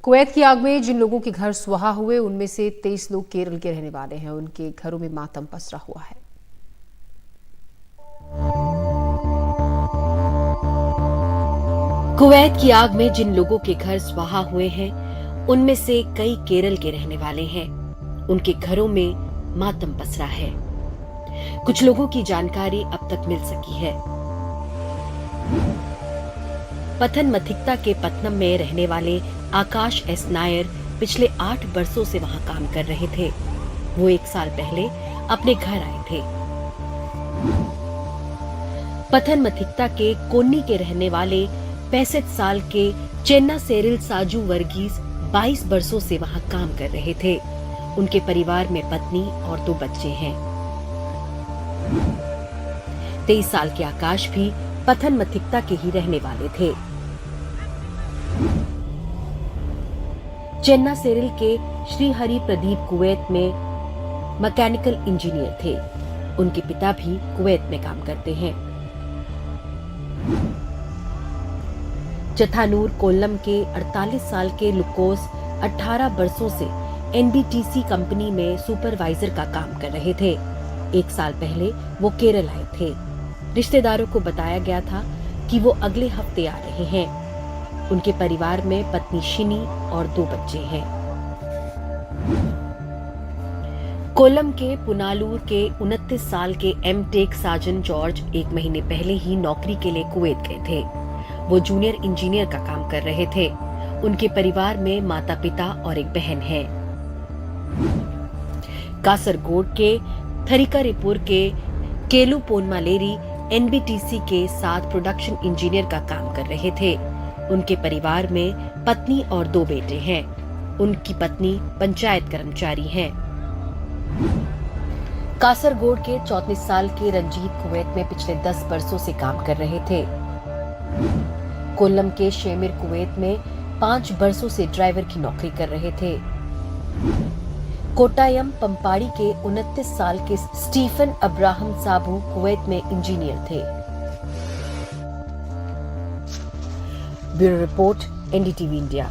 Kuwait की आग में जिन लोगों के घर सुहा हुए उनमें से 23 लोग केरल के रहने वाले हैं। उनके घरों में मातम पसरा हुआ है। कुवैत की आग में जिन लोगों के घर स्वाहा हुए हैं उनमें से कई केरल के रहने वाले हैं। उनके घरों में मातम पसरा है। कुछ लोगों की जानकारी अब तक मिल सकी है। पथनमथिट्टा के पत्तनम में रहने वाले आकाश एस नायर पिछले 8 बरसों से वहां काम कर रहे थे। वो 1 साल पहले अपने घर आए थे। पथनमथिट्टा के कोन्नी के रहने वाले 65 साल के चेन्ना सेरिल साजू वर्गीस 22 बरसों से वहां काम कर रहे थे। उनके परिवार में पत्नी और 2 बच्चे हैं। 23 साल के आकाश भी पथनमथिट्टा के ही रहने वाले थे। चेन्ना सेरिल के श्री हरि प्रदीप कुवैत में मैकेनिकल इंजीनियर थे। उनके पिता भी कुवैत में काम करते हैं। चथानूर कोल्लम के 48 साल के लुकोस 18 बरसों से एनबीटीसी कंपनी में सुपरवाइजर का काम कर रहे थे। 1 साल पहले वो केरल आए थे। रिश्तेदारों को बताया गया था कि वो अगले हफ्ते आ रहे हैं। उनके परिवार में पत्नी शिनी और 2 बच्चे हैं। कोल्लम के पुनालूर के 29 साल के एमटेक साजन जॉर्ज 1 महीने पहले ही नौकरी के लिए कुवैत गए थे। वो जूनियर इंजीनियर का काम कर रहे थे। उनके परिवार में माता पिता और एक बहन है। कासरगोड के थरिकारिपुर के केलू पोनमालेरी एनबीटीसी के साथ प्रोडक्शन इंजीनियर का काम कर रहे थे। उनके परिवार में पत्नी और 2 बेटे हैं। उनकी पत्नी पंचायत कर्मचारी हैं। कासरगोड के 34 साल के रंजीत कुवैत में पिछले 10 बरसों से काम कर रहे थे। कोल्लम के शेमिर कुवैत में 5 बरसों से ड्राइवर की नौकरी कर रहे थे। कोटायम पंपाड़ी के 29 साल के स्टीफन अब्राहम साबू कुवैत में इंजीनियर थे। Bureau report, NDTV India.